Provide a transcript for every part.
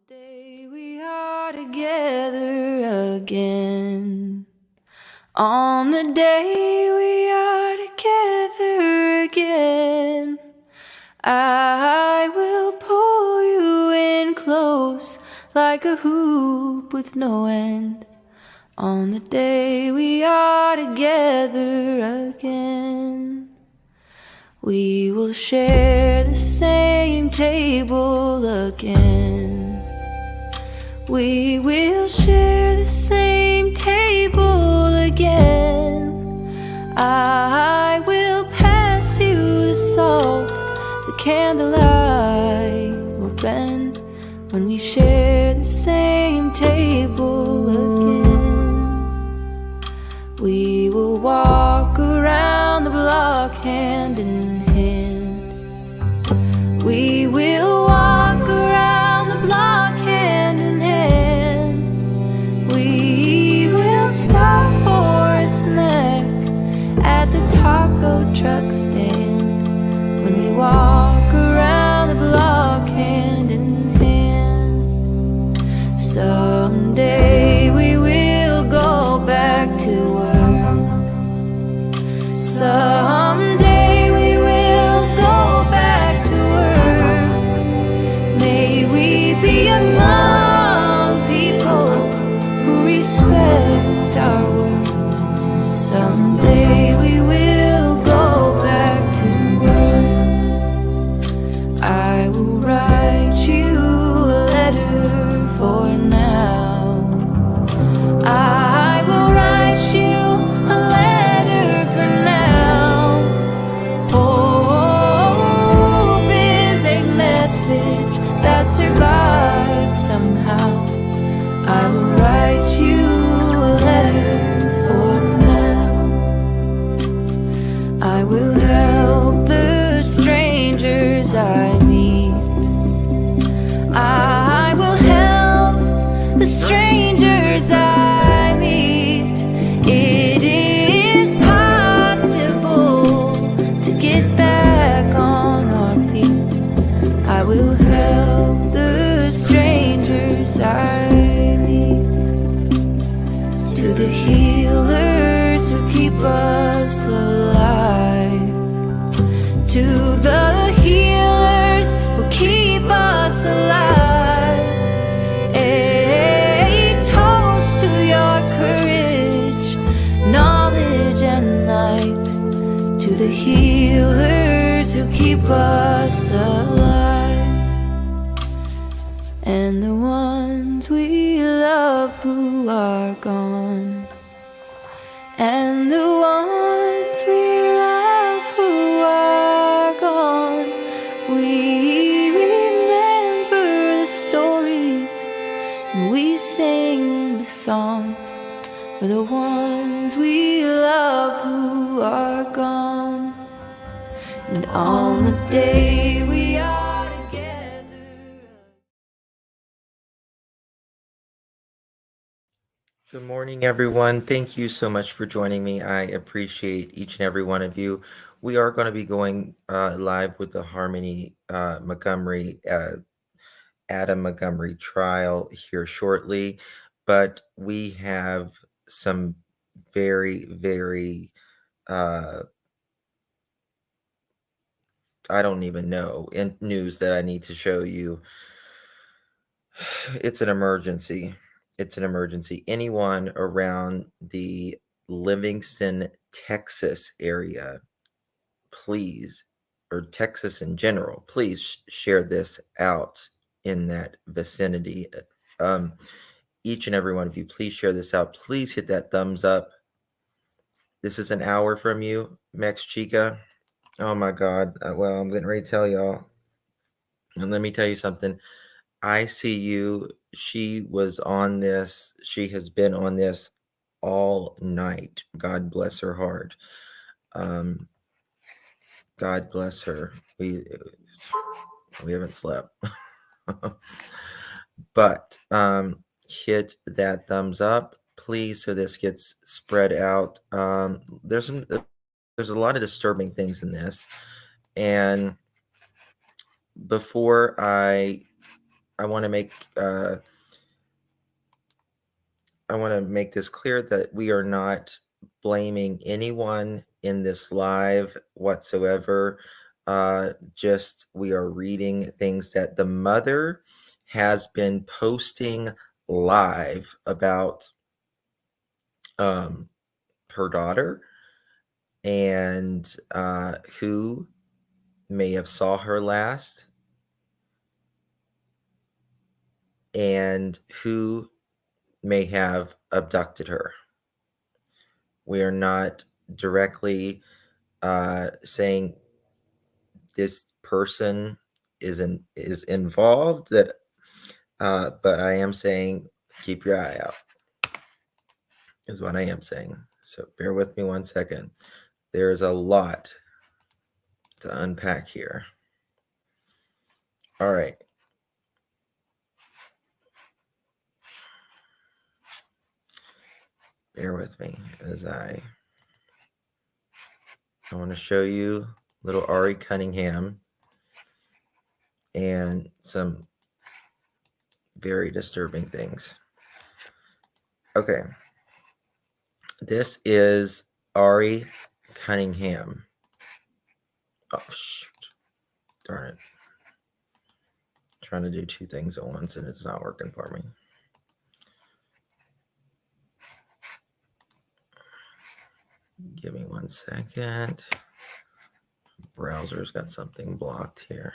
Day we are together again. On the day we are together again, I will pull you in close like a hoop with no end. On the day we are together again, we will share the same table again. We will share the same table again. I will pass you the salt, the candlelight will bend when we share the same table again. We will walk around the block hand in hand. We will walk around the block hand in hand. We will stop for a snack at the taco truck stand when we walk around the block hand in hand. Someday we will go back to work. Someday we will go back to work. May we be among people who respect our work. Someday we will go back to work. I will write you a letter for now. I will write you a letter for now. Hope is a message that survives somehow. I will write you a letter for now. I will help the strangers I meet. I will help the strangers I meet. It is possible to get back on our feet. I will help the strangers I meet. To the healers who keep us alive. To the healers who keep us alive. A toast to your courage, knowledge and light. To the healers who keep us alive. And the ones we love who are gone. And the ones we love who are gone. We remember the stories and we sing the songs for the ones we love who are gone. And on the day we are together. Good morning, everyone. Thank you so much for joining me. I appreciate each and every one of you. We are going to be going live with the Harmony Montgomery, Adam Montgomery trial here shortly, but we have some very, very, I don't even know, in news that I need to show you. It's an emergency. It's an emergency. Anyone around the Livingston, Texas area, please, or Texas in general, please share this out in that vicinity. Each and every one of you, please share this out. Please hit that thumbs up. This is an hour from you, Max Chica. Oh my God. Well, I'm getting ready to tell y'all. And let me tell you something. I see you. She was on this. She has been on this all night. God bless her heart. God bless her. We haven't slept. But hit that thumbs up, please, so this gets spread out. There's a lot of disturbing things in this, and before I I want to make this clear that we are not blaming anyone in this live whatsoever. Just we are reading things that the mother has been posting live about her daughter, and who may have saw her last, and who may have abducted her. We are not directly saying this person is involved, that but I am saying keep your eye out, is what I am saying. So bear with me 1 second. There's a lot to unpack here. All right. Bear with me as I want to show you little Ari Cunningham and some very disturbing things. Okay. This is Ari Cunningham. Oh, shoot. Darn it. Trying to do two things at once and it's not working for me. Give me 1 second. Browser's got something blocked here.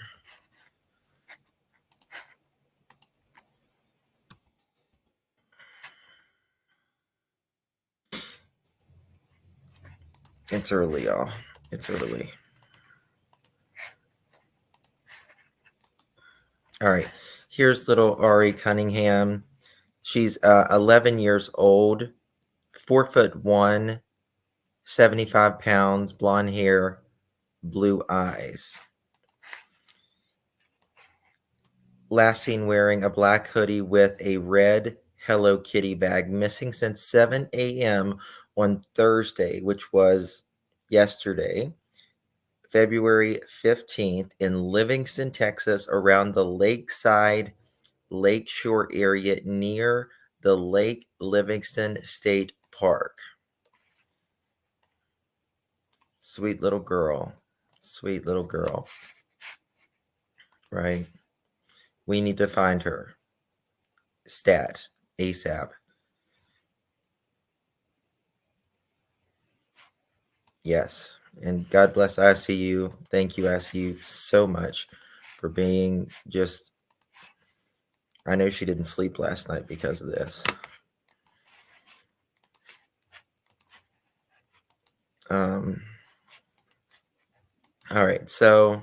It's early, y'all. It's early. All right. Here's little Ari Cunningham. She's 11 years old, 4'1", 75 pounds, blonde hair, blue eyes. Last seen wearing a black hoodie with a red Hello Kitty bag, missing since 7 a.m. on Thursday, which was yesterday, February 15th, in Livingston, Texas, around the Lakeshore area near the Lake Livingston State Park. Sweet little girl. Sweet little girl. Right? We need to find her. Stat. ASAP. Yes. And God bless ICU. Thank you, ICU, so much for being just... I know she didn't sleep last night because of this. All right. So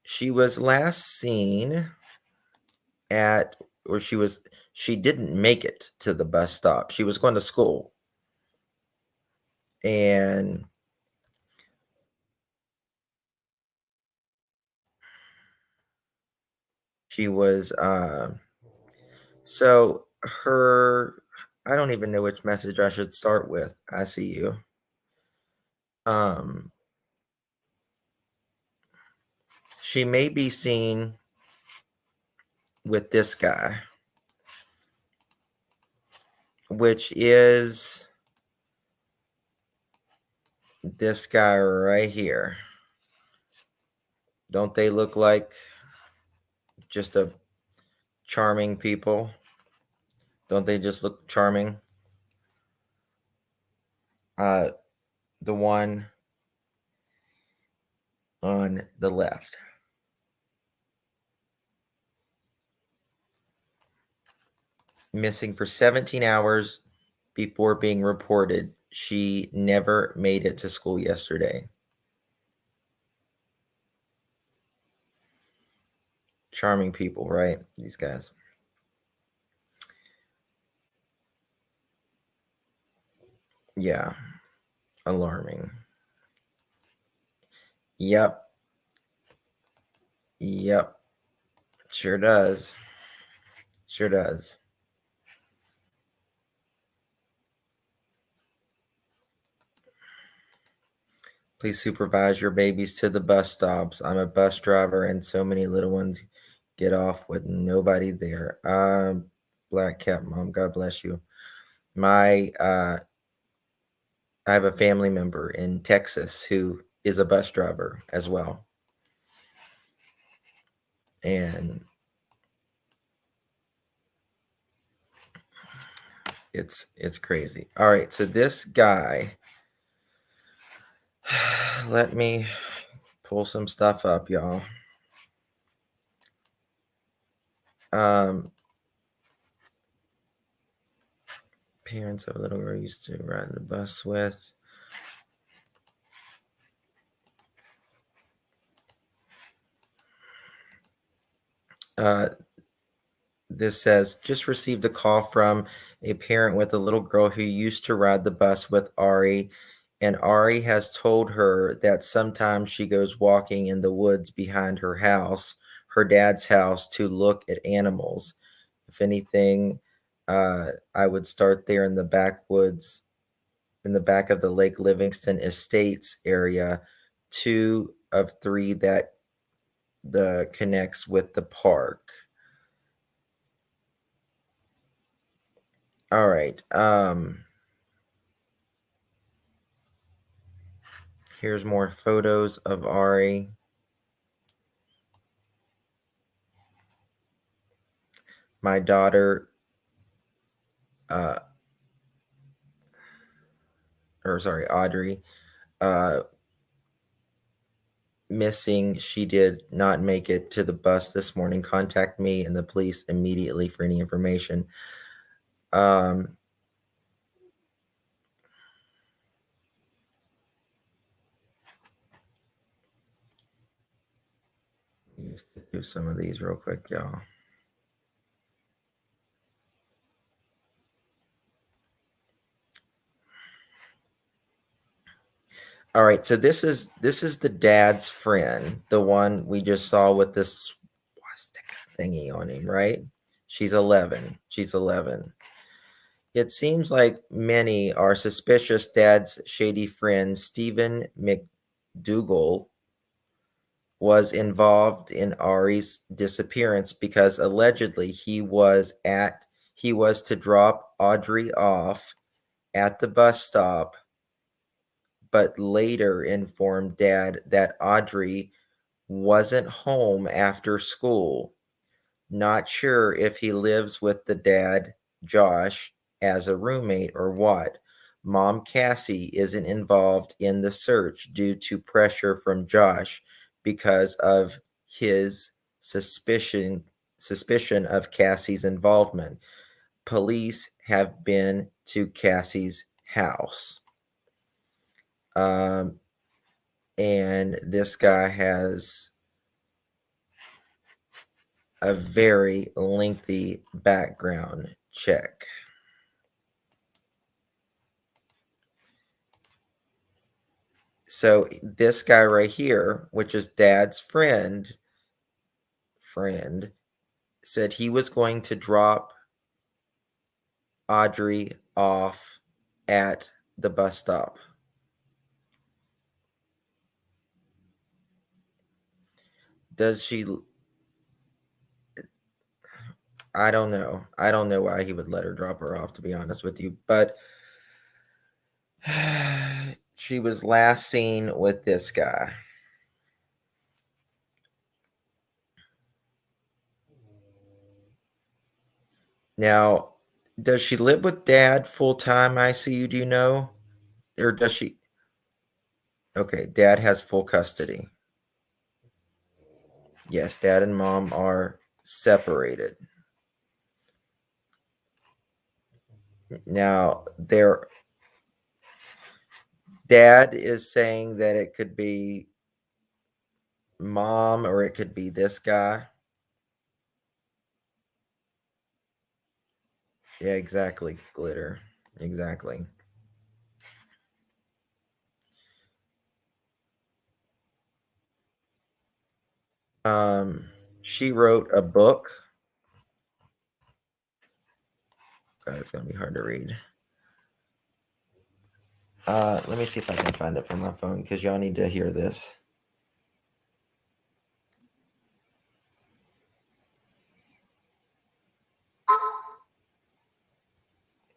she was last seen at... or she didn't make it to the bus stop. She was going to school. And she was, so her... I don't even know which message I should start with. I see you. She may be seen with this guy, which is this guy right here. Don't they look like just a charming people? Don't they just look charming? The one on the left. Missing for 17 hours before being reported. She never made it to school yesterday. Charming people, right? These guys. Yeah. Alarming. Yep. Yep. Sure does. Sure does. Please supervise your babies to the bus stops. I'm a bus driver, and so many little ones get off with nobody there. Black Cat Mom, God bless you. I have a family member in Texas who is a bus driver as well, and it's crazy. All right, so this guy, let me pull some stuff up, y'all. Parents of a little girl used to ride the bus with. This says, just received a call from a parent with a little girl who used to ride the bus with Ari, and Ari has told her that sometimes she goes walking in the woods behind her house, her dad's house, to look at animals. If anything, I would start there in the backwoods, in the back of the Lake Livingston Estates area, 2 of 3 that the connects with the park. All right. Here's more photos of Ari. My daughter, Audrey, missing. She did not make it to the bus this morning. Contact me and the police immediately for any information. Let's do some of these real quick, y'all. All right, so this is the dad's friend, the one we just saw with this swastika thingy on him, right? She's 11. She's 11. It seems like many are suspicious dad's shady friend Stephen McDougal was involved in Ari's disappearance because allegedly he was to drop Audrey off at the bus stop, but later informed Dad that Audrey wasn't home after school. Not sure if he lives with the dad, Josh, as a roommate or what. Mom Cassie isn't involved in the search due to pressure from Josh because of his suspicion of Cassie's involvement. Police have been to Cassie's house. And this guy has a very lengthy background check. So this guy right here, which is dad's friend, said he was going to drop Audrey off at the bus stop. Does she? I don't know. I don't know why he would let her drop her off, to be honest with you. But she was last seen with this guy. Now, does she live with dad full time, ICU? Do you know? Or does she? Okay, dad has full custody. Yes, dad and mom are separated. Now, their dad is saying that it could be mom or it could be this guy. Yeah, exactly, Glitter. Exactly. She wrote a book. God, it's gonna be hard to read. Let me see if I can find it from my phone because y'all need to hear this.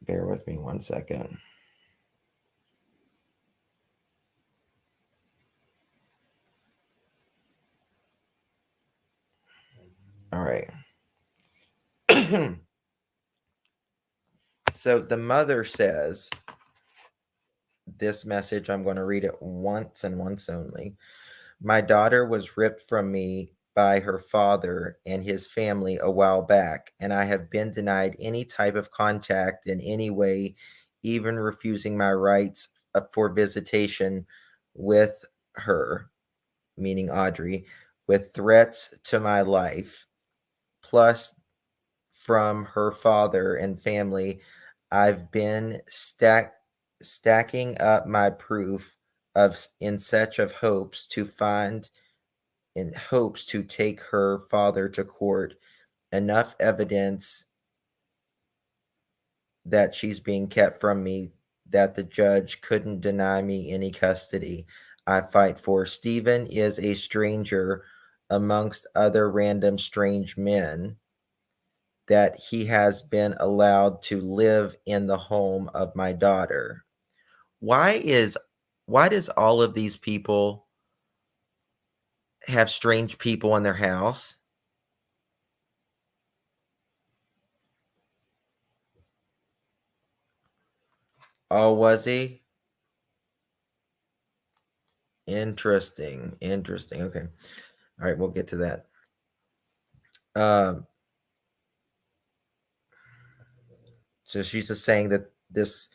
Bear with me 1 second. All right. So the mother says this message, I'm going to read it once and once only. My daughter was ripped from me by her father and his family a while back, and I have been denied any type of contact in any way, even refusing my rights for visitation with her, meaning Audrey, with threats to my life. Plus, from her father and family, I've been stacking up my proof of in such of hopes to find in hopes to take her father to court, enough evidence that she's being kept from me that the judge couldn't deny me any custody. I fight for. Stephen is a stranger amongst other random strange men that he has been allowed to live in the home of my daughter. Why does all of these people have strange people in their house? Oh, was he? Interesting. Interesting. Okay. All right, we'll get to that. Um, so she's just saying that this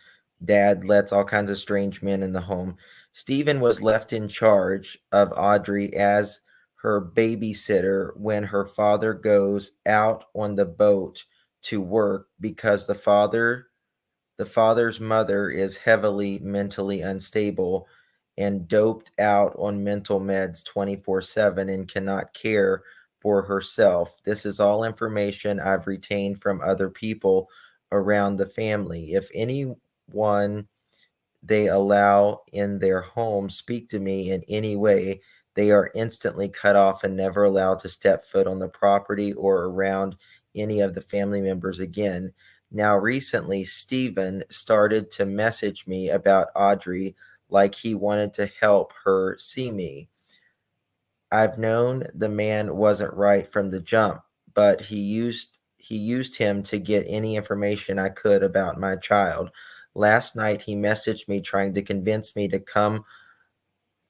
dad lets all kinds of strange men in the home. Stephen was left in charge of Audrey as her babysitter when her father goes out on the boat to work because the father's mother is heavily mentally unstable and doped out on mental meds 24/7 and cannot care for herself. This is all information I've retained from other people around the family. If anyone they allow in their home speak to me in any way, they are instantly cut off and never allowed to step foot on the property or around any of the family members again. Now, recently, Stephen started to message me about Audrey like he wanted to help her see me. I've known the man wasn't right from the jump, but he used him to get any information I could about my child. Last night he messaged me trying to convince me to come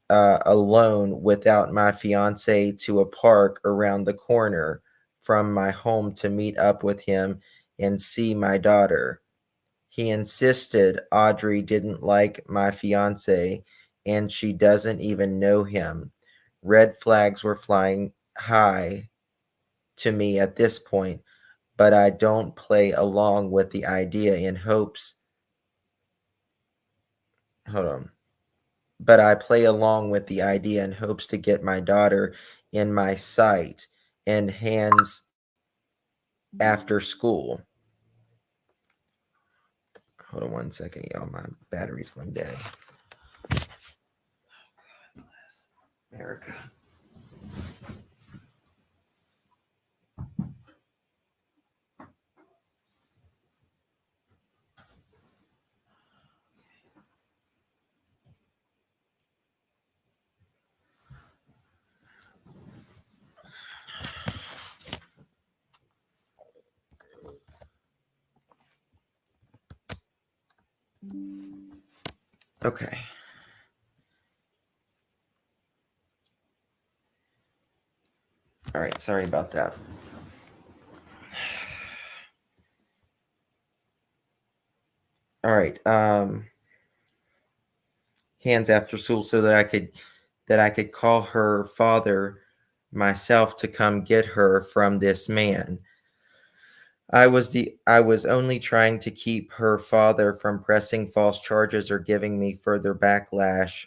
alone without my fiance to a park around the corner from my home to meet up with him and see my daughter. He insisted Audrey didn't like my fiance and she doesn't even know him. Red flags were flying high to me at this point, but I don't play along with the idea in hopes. Hold on. But I play along with the idea in hopes to get my daughter in my sight and hands after school. Hold on 1 second, y'all. My battery's going dead. God bless America. Okay. All right. Sorry about that. All right. Hands after school so that I could call her father myself to come get her from this man. I was only trying to keep her father from pressing false charges or giving me further backlash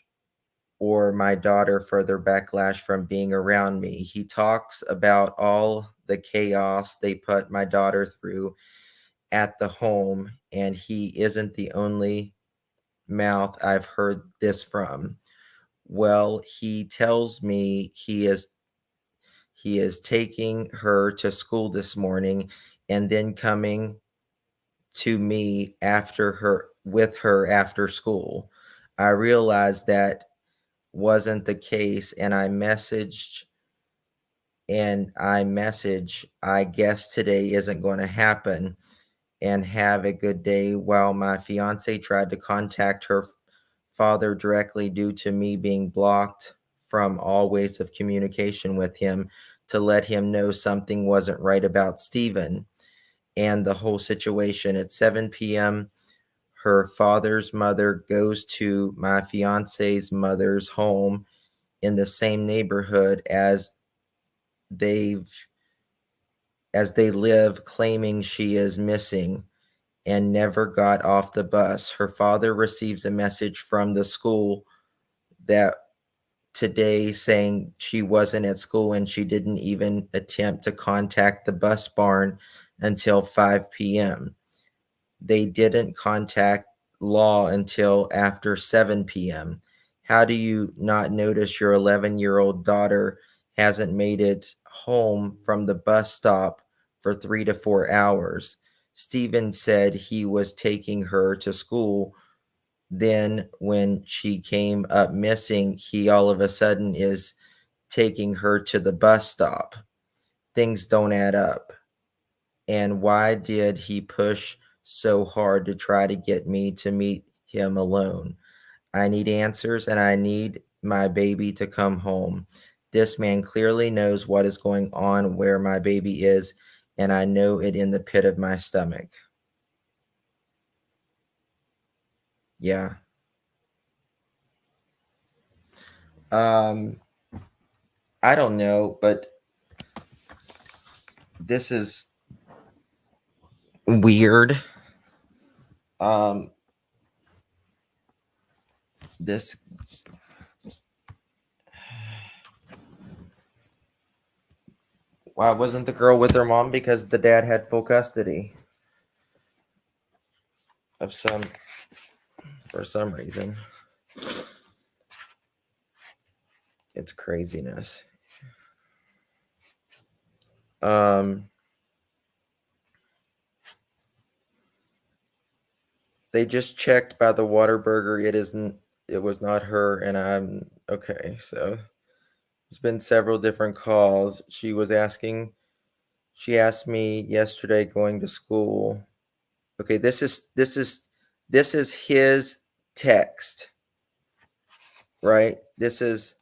or my daughter further backlash from being around me. He talks about all the chaos they put my daughter through at the home, and he isn't the only mouth I've heard this from. Well, he tells me he is taking her to school this morning and then coming to me after her with her after school. I realized that wasn't the case and I guess today isn't going to happen and have a good day, while my fiance tried to contact her father directly due to me being blocked from all ways of communication with him to let him know something wasn't right about Stephen and the whole situation. At 7 p.m., her father's mother goes to my fiance's mother's home in the same neighborhood they've as they live, claiming she is missing and never got off the bus. Her father receives a message from the school that today saying she wasn't at school and she didn't even attempt to contact the bus barn until 5 p.m. They didn't contact law until after 7 p.m. How do you not notice your 11-year-old daughter hasn't made it home from the bus stop for 3 to 4 hours? Stephen said he was taking her to school. Then, when she came up missing, he all of a sudden is taking her to the bus stop. Things don't add up. And why did he push so hard to try to get me to meet him alone? I need answers and I need my baby to come home. This man clearly knows what is going on where my baby is, and I know it in the pit of my stomach. Yeah. Um, I don't know, but this is weird. This Why wasn't the girl with her mom? Because the dad had full custody of for some reason. It's craziness. They just checked by the Waterburger. It was not her, and I'm okay. So there's been several different calls. She asked me yesterday going to school. Okay, this is his text, right? This is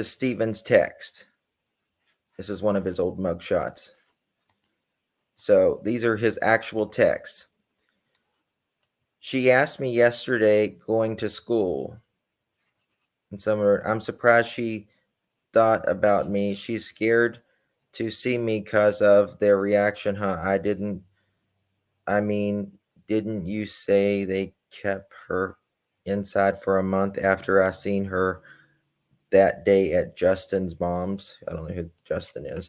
Steven's text. This is one of his old mugshots. So these are his actual texts. She asked me yesterday going to school. And I'm surprised she thought about me. She's scared to see me because of their reaction, huh? I mean, didn't you say they kept her inside for a month after I seen her that day at Justin's mom's? I don't know who Justin is.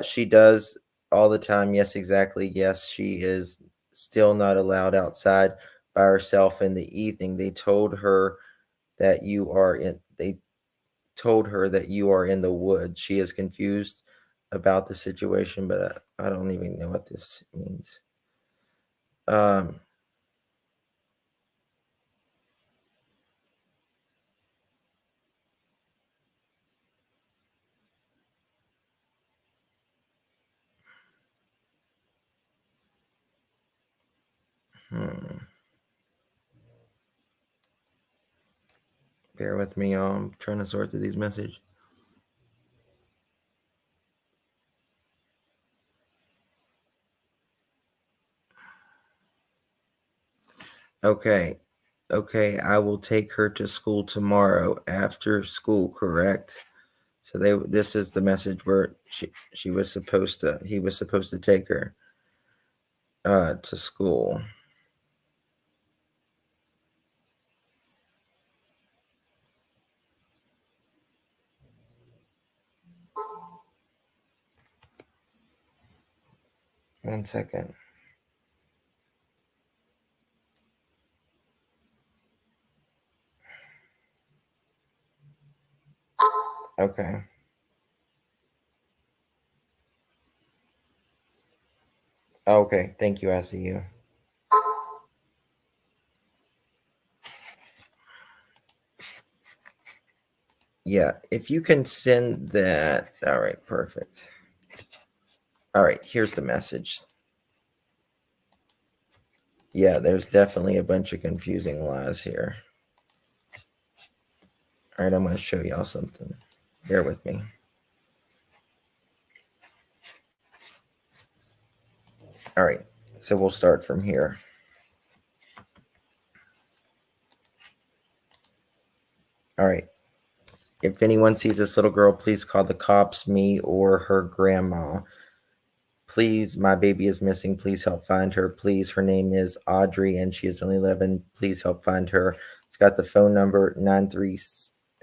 She does all the time. Yes, exactly. Yes, she is still not allowed outside by herself in the evening. They told her that you are in the woods. She is confused about the situation, but I don't even know what this means. Um, Bear with me, y'all. I'm trying to sort through these messages. Okay. Okay, I will take her to school tomorrow after school, correct? So this is the message where he was supposed to take her to school. One second. Okay. Okay. Thank you. I see you. Yeah. If you can send that. All right. Perfect. All right. Here's the message. Yeah. There's definitely a bunch of confusing lies here. All right. I'm going to show y'all something. Bear with me. All right. So we'll start from here. All right. If anyone sees this little girl, please call the cops, me, or her grandma. Please, my baby is missing. Please help find her. Please, her name is Audrey and she is only 11. Please help find her. It's got the phone number 93.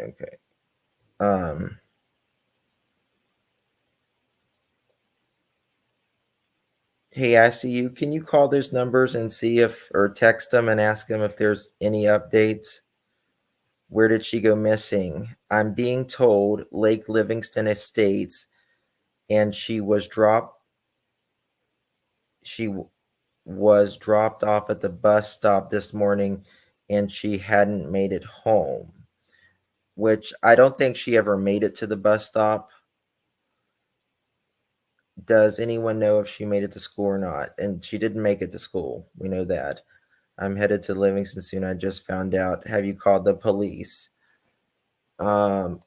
Okay. Um, hey, I see you. Can you call those numbers and see if, or text them and ask them if there's any updates? Where did she go missing? I'm being told Lake Livingston Estates, and she was dropped. She was dropped off at the bus stop this morning, and she hadn't made it home. Which I don't think she ever made it to the bus stop. Does anyone know if she made it to school or not? And she didn't make it to school. We know that. I'm headed to Livingston soon. I just found out. Have you called the police? Um,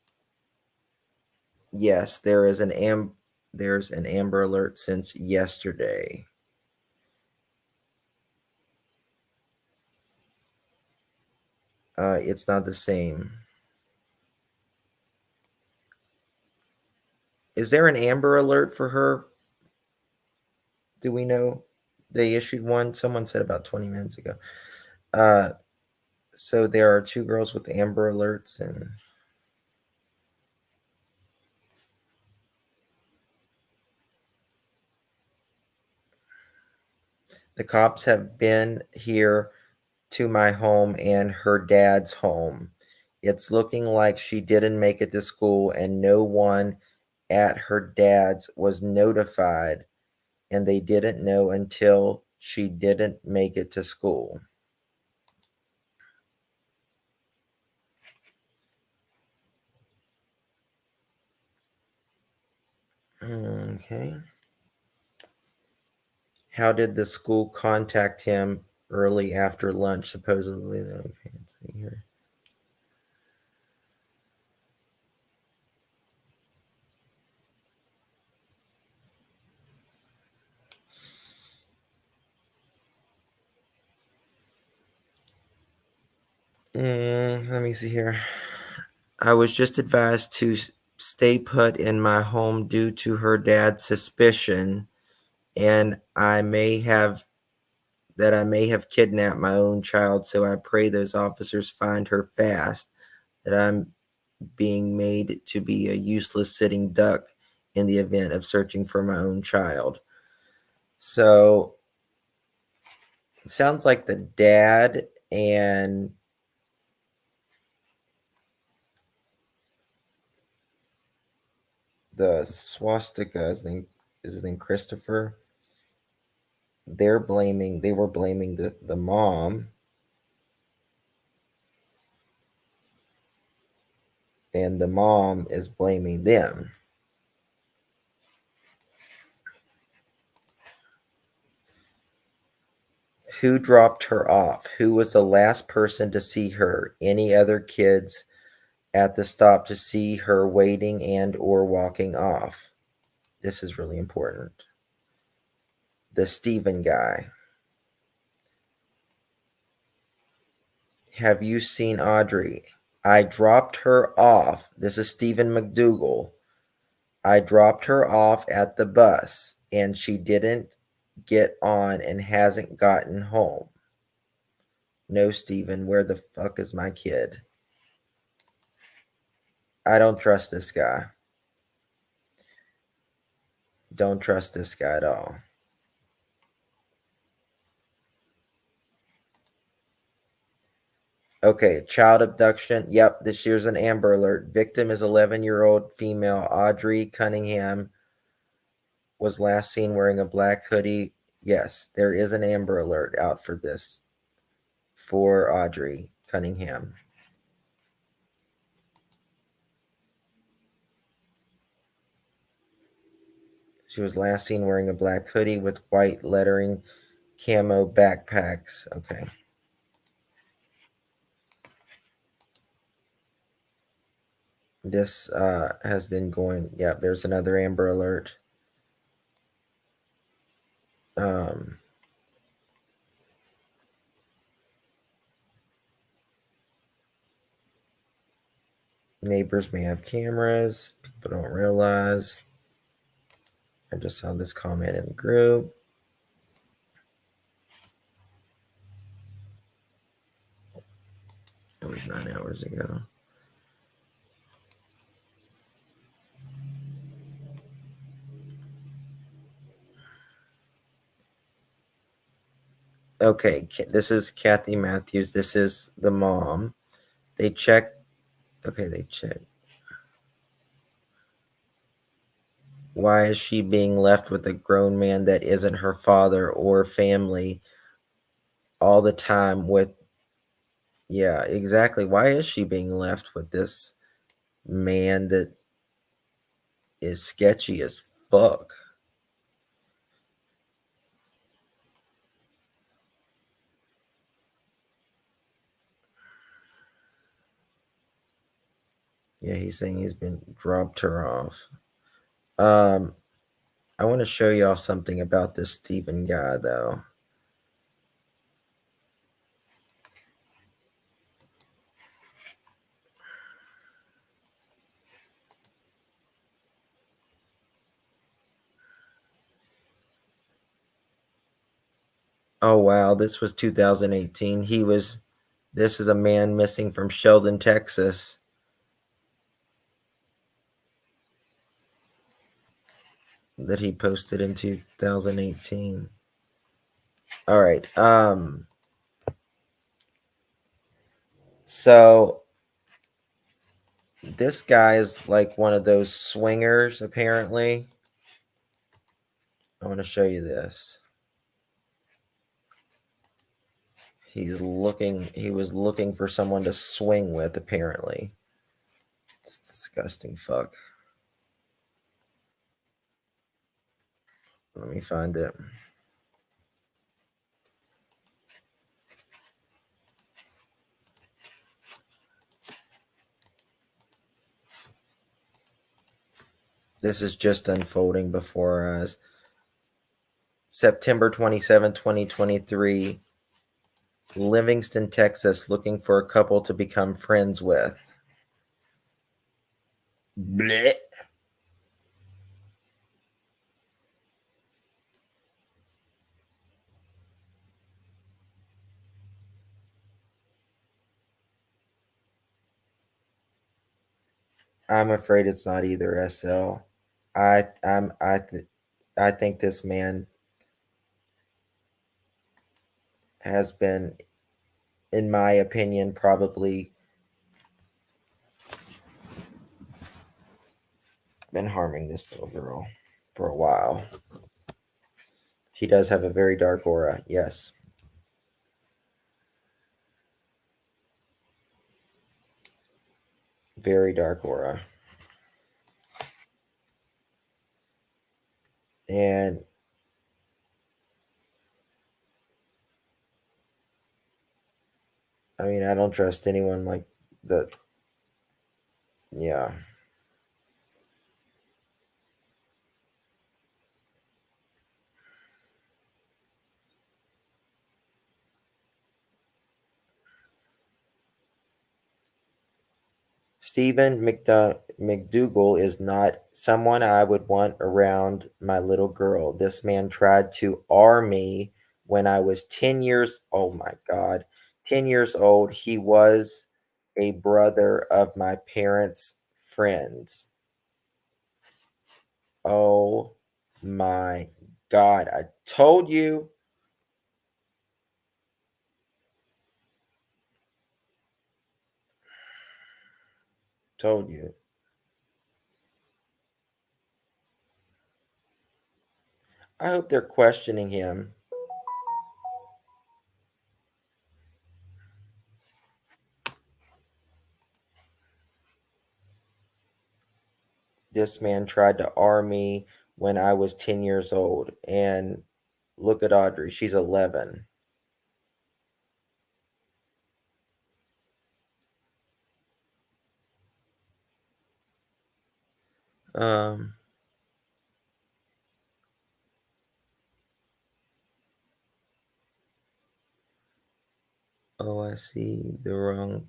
yes, there's an Amber Alert since yesterday. It's not the same. Is there an Amber Alert for her? Do we know? They issued one. Someone said about 20 minutes ago. Uh, so there are two girls with Amber Alerts, and the cops have been here to my home and her dad's home. It's looking like she didn't make it to school, and no one at her dad's was notified, and they didn't know until she didn't make it to school. Okay. How did the school contact him early after lunch, supposedly? Okay, let's see here. Let me see here. I was just advised to stay put in my home due to her dad's suspicion, and I may have kidnapped my own child. So I pray those officers find her fast. That I'm being made to be a useless sitting duck in the event of searching for my own child. So it sounds like the dad and the swastika, is his name Christopher. They were blaming the mom, and the mom is blaming them. Who dropped her off? Who was the last person to see her? Any other kids at the stop to see her waiting and or walking off? This is really important. The Stephen guy. Have you seen Audrey? I dropped her off. This is Stephen McDougal. I dropped her off at the bus, and she didn't get on and hasn't gotten home. No, Stephen, where the fuck is my kid? I don't trust this guy. Don't trust this guy at all. Okay, child abduction. Yep, this year's an Amber Alert. Victim is 11-year-old female Audrey Cunningham. Was last seen wearing a black hoodie. Yes, there is an Amber Alert out for this for Audrey Cunningham. She was last seen wearing a black hoodie with white lettering, camo backpacks. Okay. This has been going. Yeah, there's another Amber Alert. Neighbors may have cameras. People don't realize. I just saw this comment in the group. It was 9 hours ago. Okay, this is Kathy Matthews. This is the mom. They check. Okay, they check. Why is she being left with a grown man that isn't her father or family all the time with, yeah, exactly. Why is she being left with this man that is sketchy as fuck? Yeah, he's saying he's been dropped her off. I want to show y'all something about this Stephen guy, though. Oh, wow. This was 2018. This is a man missing from Sheldon, Texas. That he posted in 2018. All right. So this guy is like one of those swingers, apparently. I want to show you this. He was looking for someone to swing with, apparently. It's disgusting fuck. Let me find it. This is just unfolding before our eyes. September 27, 2023. Livingston, Texas, looking for a couple to become friends with. Blech. I'm afraid it's not either, SL. I think this man has been, in my opinion, probably been harming this little girl for a while. He does have a very dark aura, yes. Very dark aura. And I mean, I don't trust anyone like that. Yeah. Stephen McDougal is not someone I would want around my little girl. This man tried to R me when I was 10 years, oh my God, 10 years old. He was a brother of my parents' friends. Oh my God. I told you. Told you. I hope they're questioning him. This man tried to R me when I was 10 years old. And look at Audrey. She's 11. Um, oh, I see the wrong.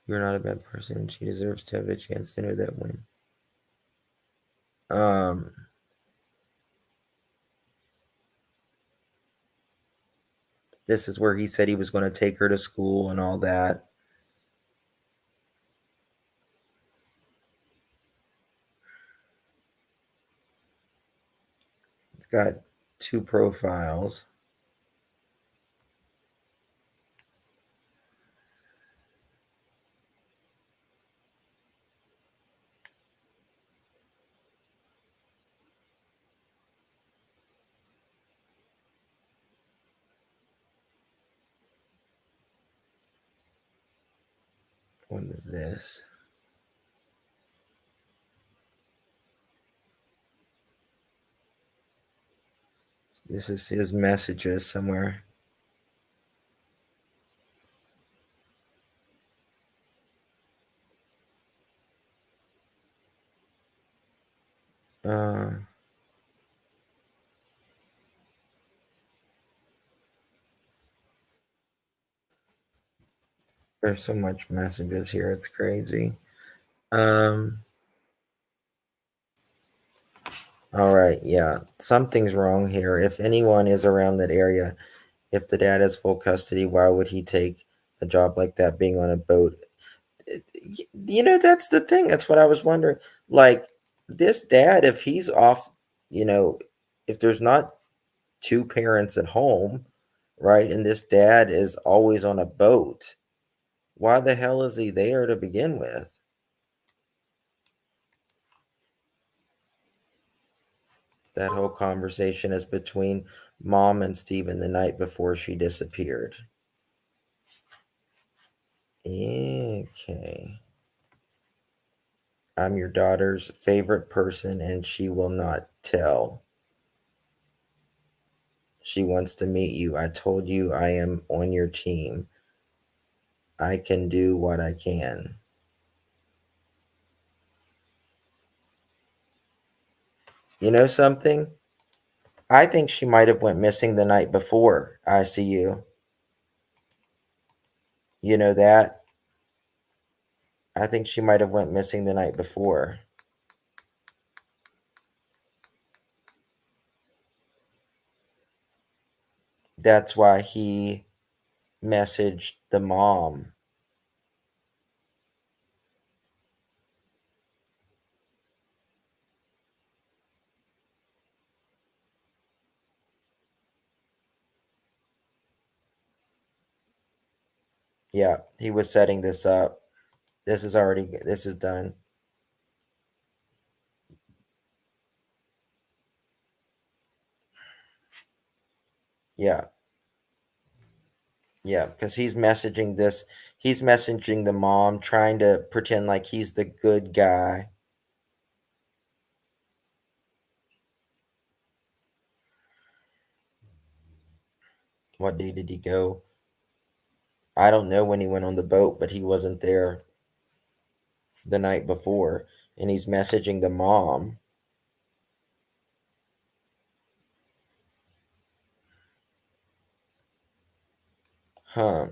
You're not a bad person, and she deserves to have a chance to know that win. Um, this is where he said he was going to take her to school and all that. It's got 2 profiles. What is this? This is his messages somewhere. Uh, there's so much messages here. It's crazy. Um, all right. Yeah. Something's wrong here. If anyone is around that area, if the dad has full custody, why would he take a job like that being on a boat? That's the thing. That's what I was wondering. Like, this dad, if he's off, you know, if there's not two parents at home, right, and this dad is always on a boat, why the hell is he there to begin with? That whole conversation is between mom and Steven the night before she disappeared. Okay. I'm your daughter's favorite person, and she will not tell. She wants to meet you. I told you I am on your team. I can do what I can. You know something? I think she might have went missing the night before ICU. You know that? I think she might have went missing the night before. That's why he messaged the mom. Yeah, he was setting this up. This is done. Yeah. Yeah, because he's messaging the mom, trying to pretend like he's the good guy. What day did he go? I don't know when he went on the boat, but he wasn't there the night before. And he's messaging the mom. Huh.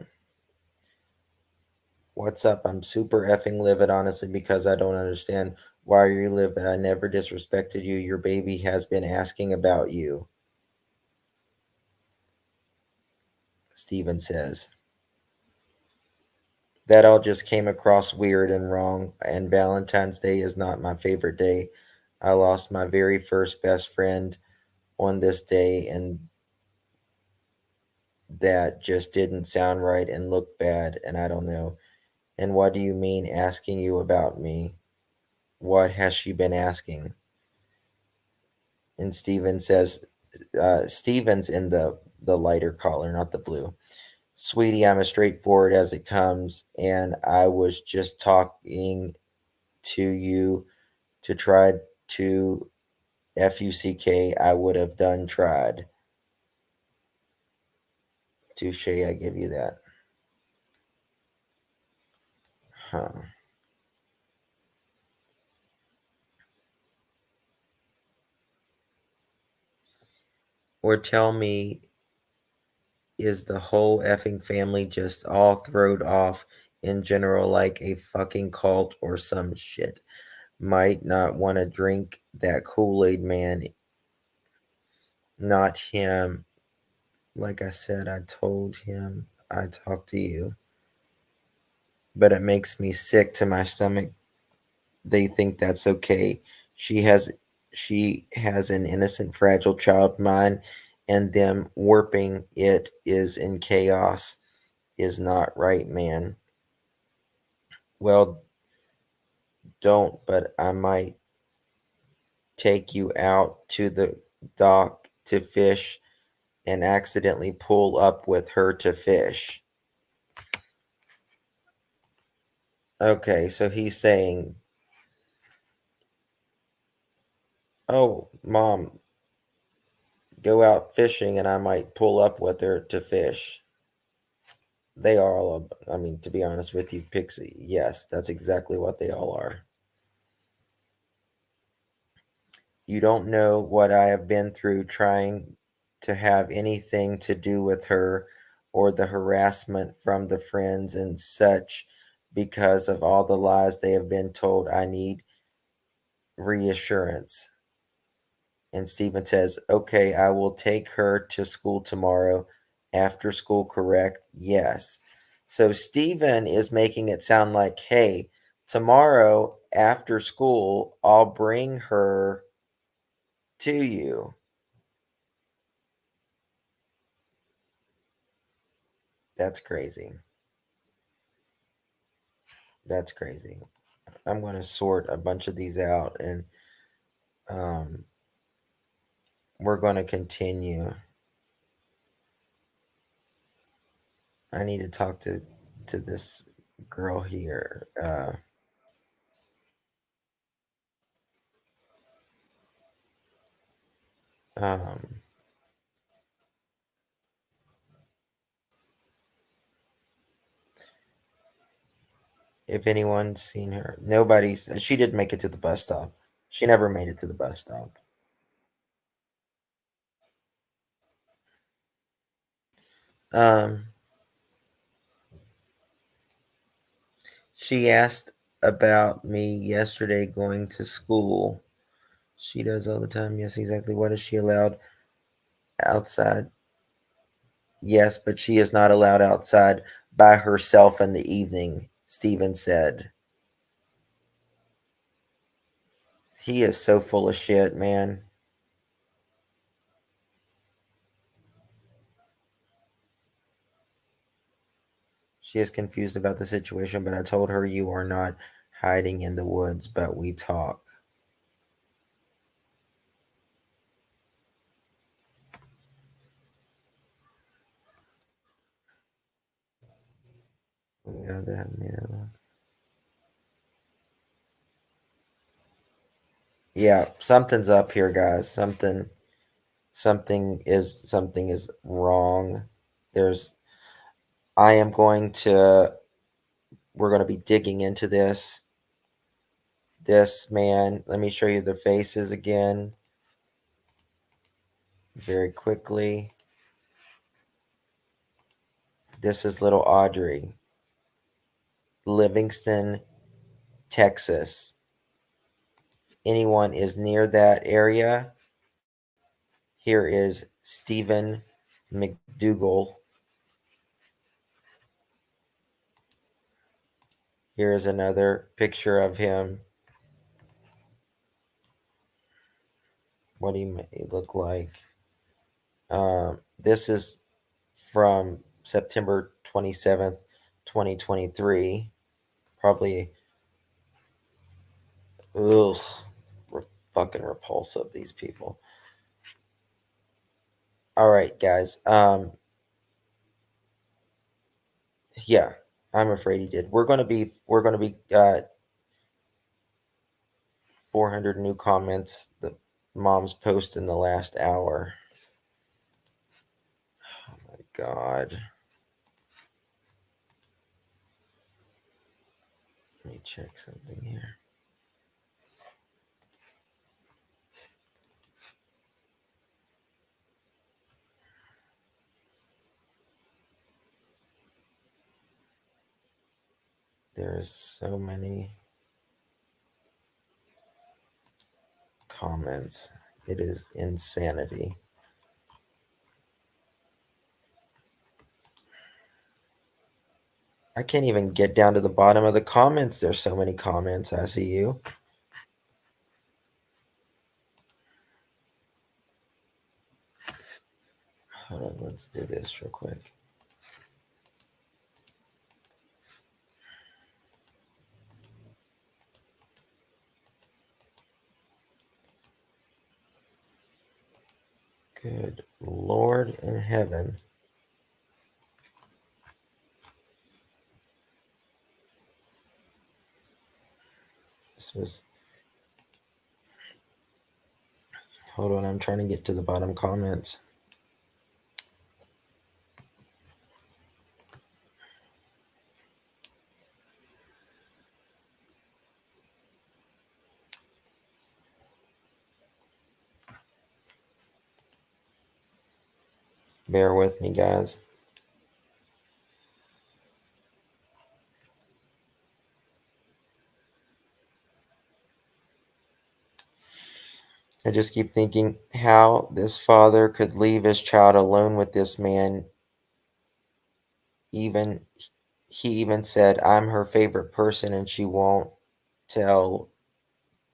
What's up? I'm super effing livid, honestly, because I don't understand why you livid. I never disrespected you. Your baby has been asking about you, Steven says. That all just came across weird and wrong, and Valentine's Day is not my favorite day. I lost my very first best friend on this day, and that just didn't sound right and look bad, and I don't know. And what do you mean asking you about me? What has she been asking? And Steven says, Steven's in the lighter collar, not the blue. Sweetie, I'm as straightforward as it comes, and I was just talking to you to try to FUCK. I would have done tried. Touche, I give you that. Huh. Or tell me, is the whole effing family just all throwed off in general like a fucking cult or some shit? Might not want to drink that Kool-Aid, man. Not him. Like I said, I told him I talked to you. But it makes me sick to my stomach. They think that's okay. She has she has an innocent, fragile child mind, and them warping it is in chaos is not right, man. Well, don't, but I might take you out to the dock to fish and accidentally pull up with her to fish. Okay, so he's saying, "Oh, mom, go out fishing and I might pull up with her to fish." They are all, I mean, to be honest with you, Pixie, yes, that's exactly what they all are. You don't know what I have been through trying to have anything to do with her or the harassment from the friends and such because of all the lies they have been told. I need reassurance. And Stephen says, okay, I will take her to school tomorrow. After school, correct? Yes. So Stephen is making it sound like, hey, tomorrow after school, I'll bring her to you. That's crazy. That's crazy. I'm going to sort a bunch of these out and um, we're going to continue. I need to talk to this girl here. Um, if anyone's seen her, nobody's. She didn't make it to the bus stop. She never made it to the bus stop. Um, she asked about me yesterday going to school. She does all the time. Yes, exactly. What is she allowed outside? Yes, but she is not allowed outside by herself in the evening, Steven said. He is so full of shit, man. She is confused about the situation, but I told her you are not hiding in the woods, but we talk. Yeah, that man. Yeah, something's up here, guys. Something is wrong. There's I am going to we're going to be digging into this man. Let me show you the faces again very quickly. This is little Audrey, Livingston, Texas. Anyone is near that area, here is Stephen McDougal. Here is another picture of him. What do you look like? This is from September 27th, 2023. Probably, ugh, fucking repulsive, these people. All right, guys. Yeah, I'm afraid he did. We're gonna be 400 new comments. The mom's post in the last hour. Oh my god. Let me check something here. There's so many comments. It is insanity. I can't even get down to the bottom of the comments. There's so many comments. I see you. Hold on, let's do this real quick. Good Lord in heaven. This was. Hold on, I'm trying to get to the bottom comments. Bear with me, guys. I just keep thinking how this father could leave his child alone with this man. Even he even said, "I'm her favorite person and she won't tell."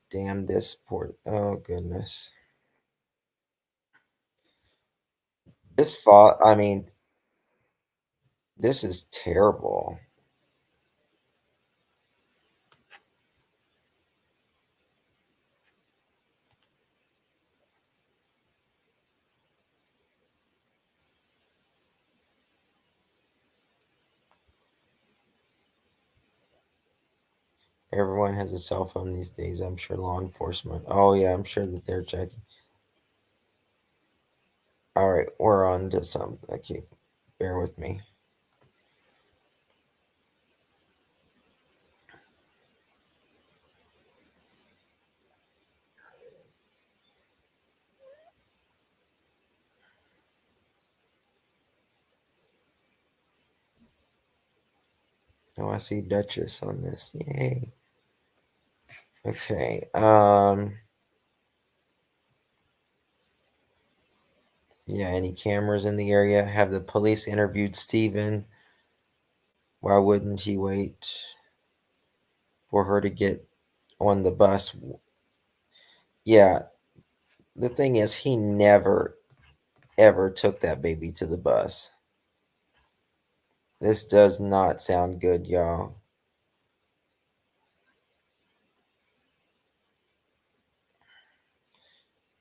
Damn this poor. Oh goodness. I mean, this is terrible. Everyone has a cell phone these days. I'm sure law enforcement. Oh yeah, I'm sure that they're checking. All right, we're on to some. Okay, bear with me. Oh, I see Duchess on this. Yay. Okay. Yeah, any cameras in the area? Have the police interviewed Stephen? Why wouldn't he wait for her to get on the bus? Yeah, the thing is, he never ever took that baby to the bus. This does not sound good, y'all.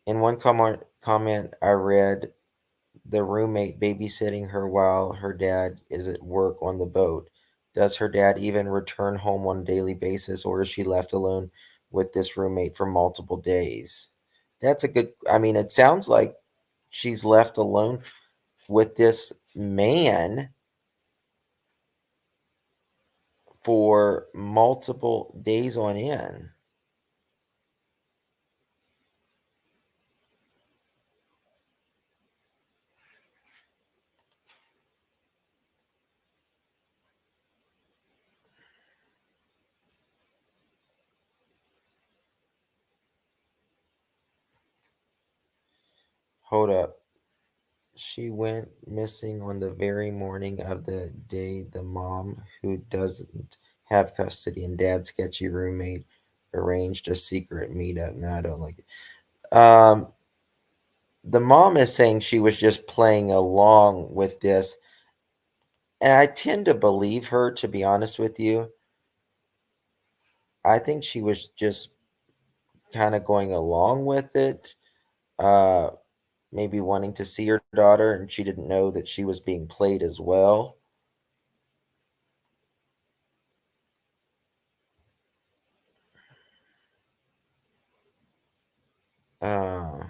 In one comment I read, the roommate babysitting her while her dad is at work on the boat. Does her dad even return home on a daily basis, or is she left alone with this roommate for multiple days? That's a good. I mean, it sounds like she's left alone with this man for multiple days on end. Hold up. She went missing on the very morning of the day the mom, who doesn't have custody, and dad's sketchy roommate arranged a secret meetup. No, I don't like it. The mom is saying she was just playing along with this, and I tend to believe her, to be honest with you. I think she was just kind of going along with it, uh, maybe wanting to see her daughter, and she didn't know that she was being played as well. Uh,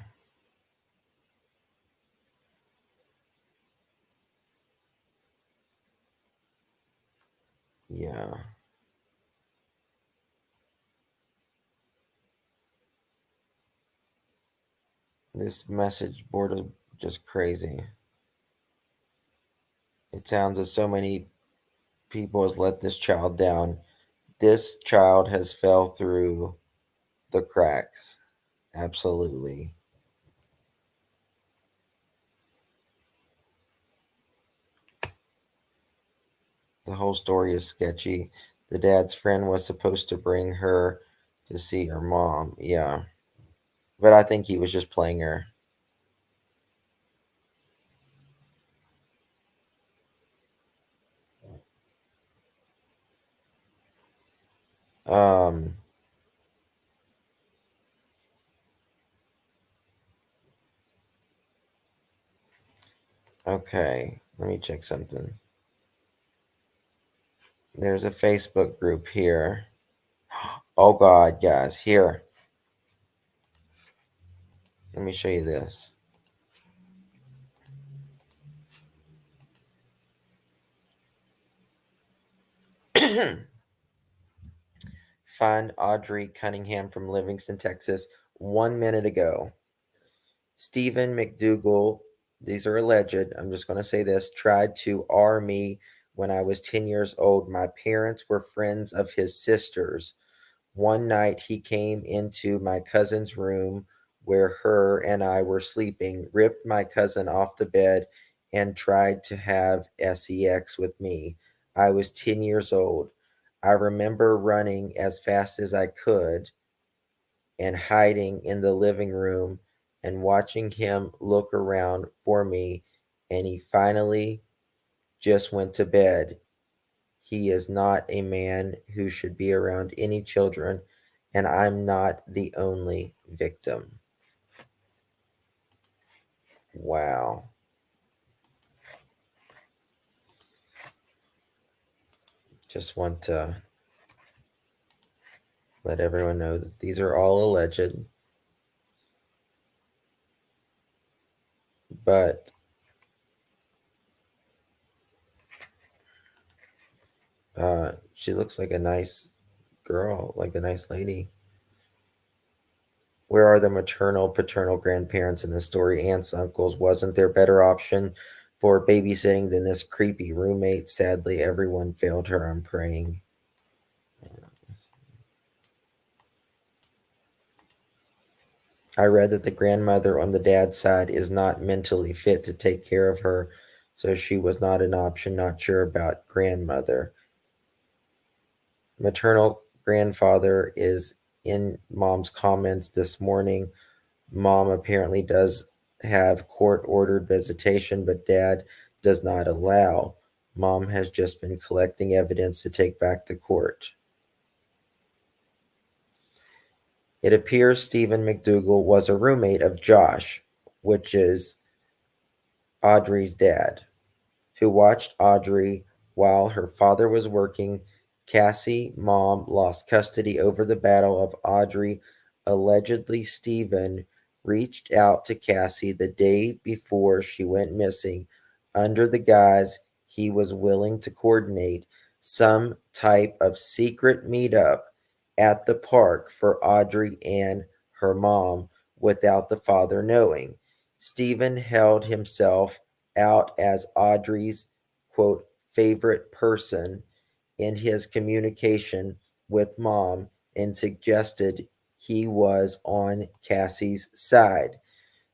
yeah, this message board is just crazy. It sounds as so many people has let this child down. This child has fell through the cracks. Absolutely. The whole story is sketchy. The dad's friend was supposed to bring her to see her mom. Yeah. But I think he was just playing her. Um, okay. Let me check something. There's a Facebook group here. Oh God, guys, here. Let me show you this. Find Audrey Cunningham from Livingston, Texas, 1 minute ago. Stephen McDougal, these are alleged, I'm just going to say this, tried to R me when I was 10 years old. My parents were friends of his sisters. One night he came into my cousin's room where her and I were sleeping, ripped my cousin off the bed, and tried to have sex with me. I was 10 years old. I remember running as fast as I could and hiding in the living room and watching him look around for me, and he finally just went to bed. He is not a man who should be around any children, and I'm not the only victim. Wow. Just want to let everyone know that these are all alleged, but she looks like a nice girl, like a nice lady. Where are the maternal, paternal grandparents in the story? Aunts, uncles? Wasn't there better option for babysitting than this creepy roommate? Sadly, everyone failed her. I'm praying. I read that the grandmother on the dad's side is not mentally fit to take care of her, so she was not an option. Not sure about grandmother. Maternal grandfather is in mom's comments this morning. Mom apparently does have court ordered visitation, but dad does not allow. Mom has just been collecting evidence to take back to court. It appears Stephen McDougal was a roommate of Josh, which is Audrey's dad, who watched Audrey while her father was working. Cassie, mom, lost custody over the battle of Audrey. Allegedly, Stephen reached out to Cassie the day before she went missing under the guise he was willing to coordinate some type of secret meetup at the park for Audrey and her mom without the father knowing. Stephen held himself out as Audrey's quote favorite person in his communication with mom and suggested he was on Cassie's side.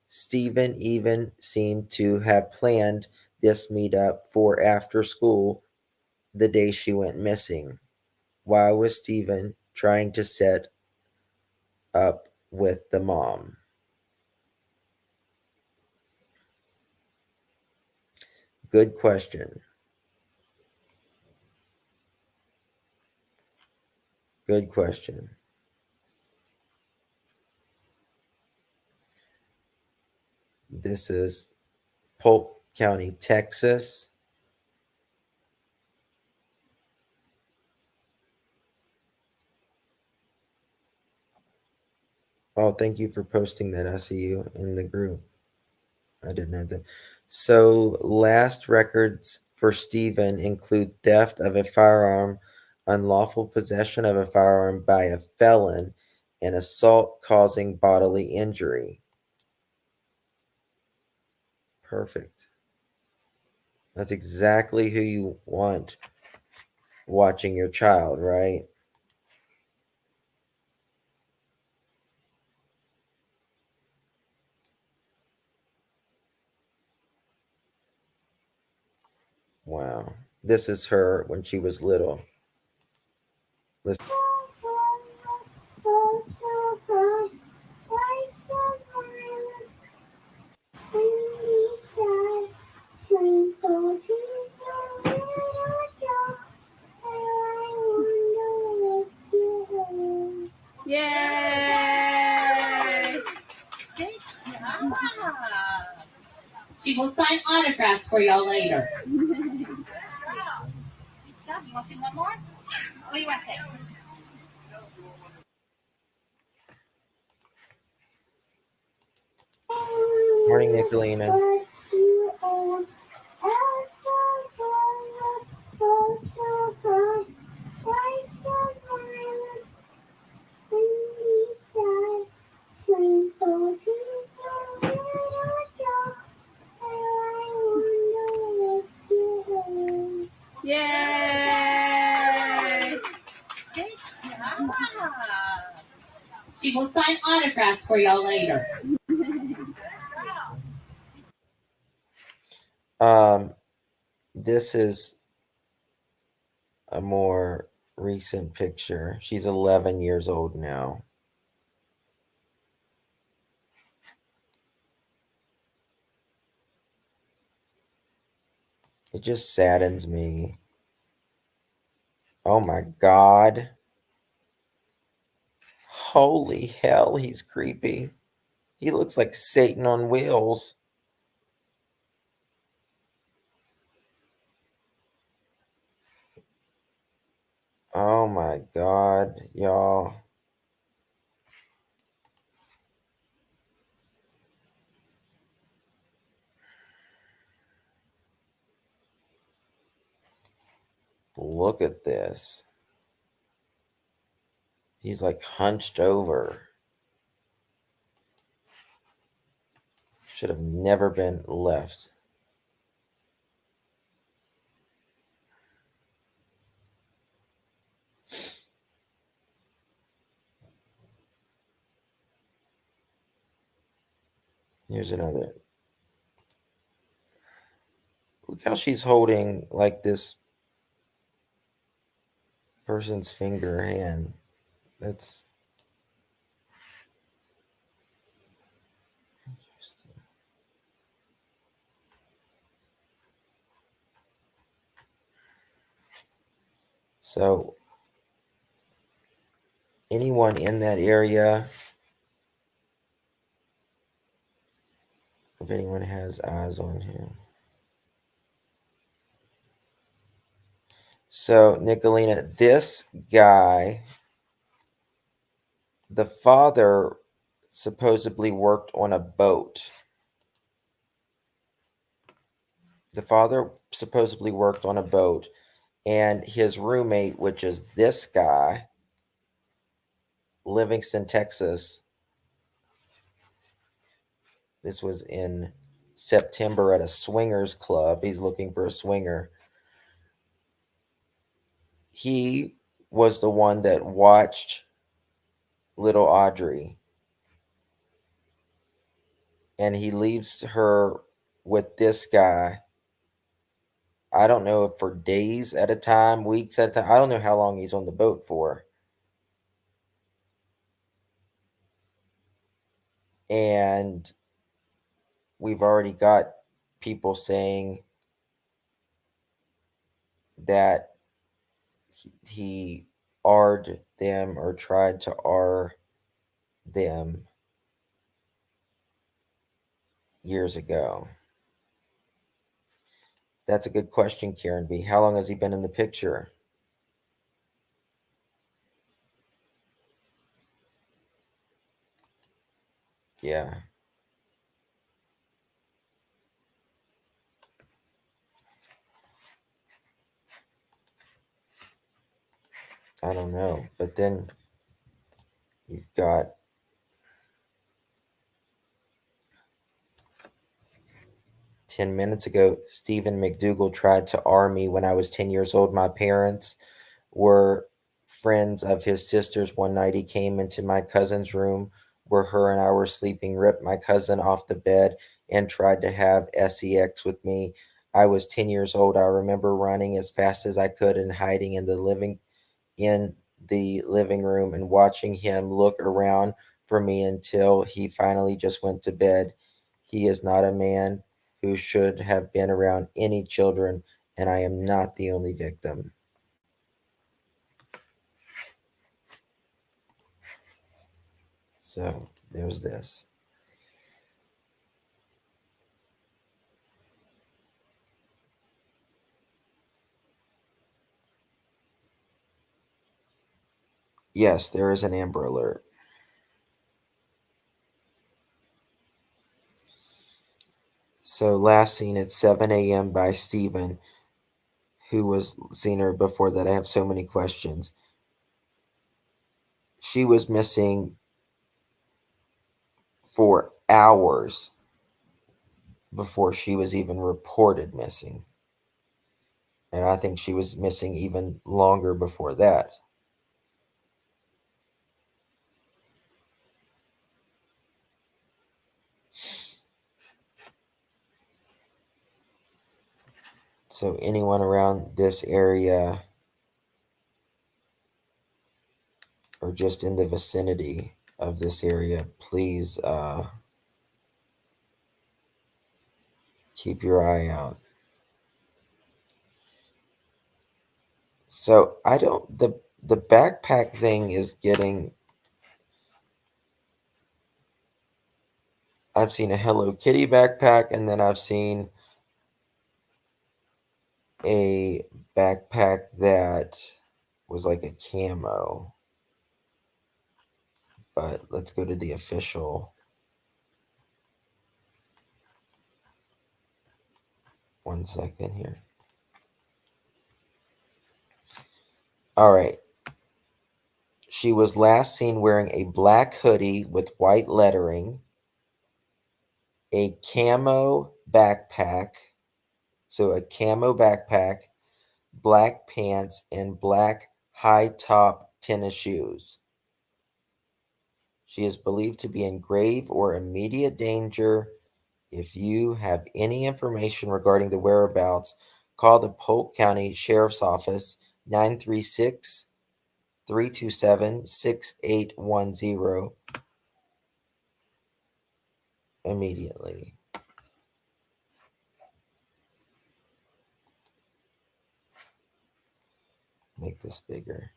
Stephen even seemed to have planned this meetup for after school the day she went missing. Why was Stephen trying to set up with the mom? Good question. Good question. This is Polk County, Texas. Oh, thank you for posting that. I see you in the group. I didn't know that. So, last records for Stephen include theft of a firearm, unlawful possession of a firearm by a felon, and assault causing bodily injury. Perfect. That's exactly who you want watching your child, right? Wow. This is her when she was little. Listen. Yay! She will sign autographs for y'all later. Good job. You want to see one more? What do you want to say? Morning, Nicolina. Yay! Good job. She will sign autographs for y'all later. This is a more recent picture. She's 11 years old now. It just saddens me. Oh my God. Holy hell, he's creepy. He looks like Satan on wheels. Oh my God, y'all. Look at this. He's like hunched over. Should have never been left. Here's another. Look how she's holding like this person's finger hand. That's interesting. So, anyone in that area, if anyone has eyes on him. So, Nicolina, this guy, the father supposedly worked on a boat. The father supposedly worked on a boat, and his roommate, which is this guy, Livingston, Texas. This was in September at a swingers club. He's looking for a swinger. He was the one that watched little Audrey, and he leaves her with this guy. I don't know if for days at a time, weeks at a time. I don't know how long he's on the boat for. And we've already got people saying that he R'd them or tried to R them years ago? That's a good question, Karen B. How long has he been in the picture? Yeah. I don't know. But then you've got 10 minutes ago, Stephen McDougal tried to R me when I was 10 years old. My parents were friends of his sister's. One night he came into my cousin's room where her and I were sleeping, ripped my cousin off the bed, and tried to have sex with me. I was 10 years old. I remember running as fast as I could and hiding in the living room and watching him look around for me until he finally just went to bed. He is not a man who should have been around any children, and I am not the only victim. So there's this. Yes, there is an Amber Alert. So last seen at 7 a.m. by Stephen, who was seen her before that. I have so many questions. She was missing for hours before she was even reported missing. And I think she was missing even longer before that. So anyone around this area or just in the vicinity of this area, please keep your eye out. So I don't the backpack thing is getting. I've seen a Hello Kitty backpack, and then I've seen a backpack that was like a camo. But let's go to the official. One second here. All right. She was last seen wearing a black hoodie with white lettering, a camo backpack, so a camo backpack, black pants, and black high top tennis shoes. She is believed to be in grave or immediate danger. If you have any information regarding the whereabouts, call the Polk County Sheriff's Office 936 327 6810 immediately. Make this bigger.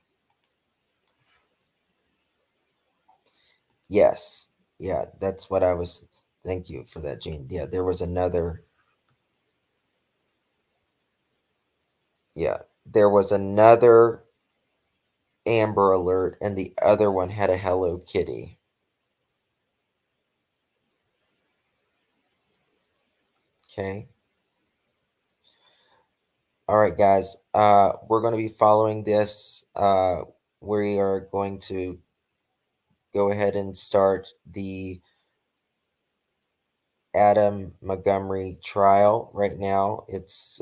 Yes. Yeah, that's what I was. Thank you for that, Jane. Yeah, there was another. Yeah, there was another Amber Alert, and the other one had a Hello Kitty. Okay. All right, guys. We're going to be following this. We are going to go ahead and start the Adam Montgomery trial right now. It's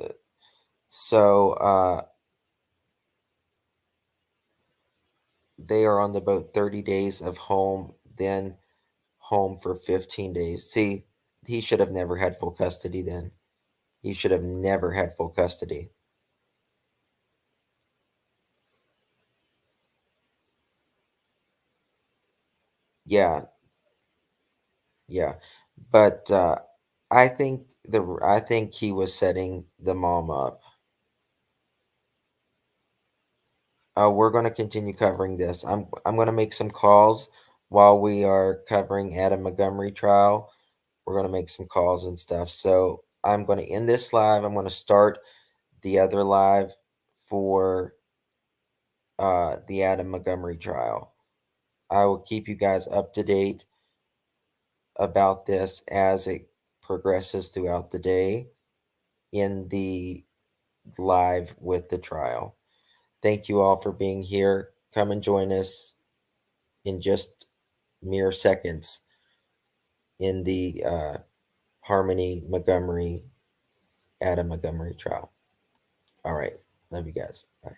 they are on the boat 30 days of home, then home for 15 days. See, he should have never had full custody then. He should have never had full custody. Yeah. Yeah. But I think he was setting the mom up. we're going to continue covering this. I'm going to make some calls while we are covering Adam Montgomery trial. We're going to make some calls and stuff. So I'm going to end this live. I'm going to start the other live for the Adam Montgomery trial. I will keep you guys up to date about this as it progresses throughout the day in the live with the trial. Thank you all for being here. Come and join us in just mere seconds in the Harmony Montgomery, Adam Montgomery trial. All right. Love you guys. Bye.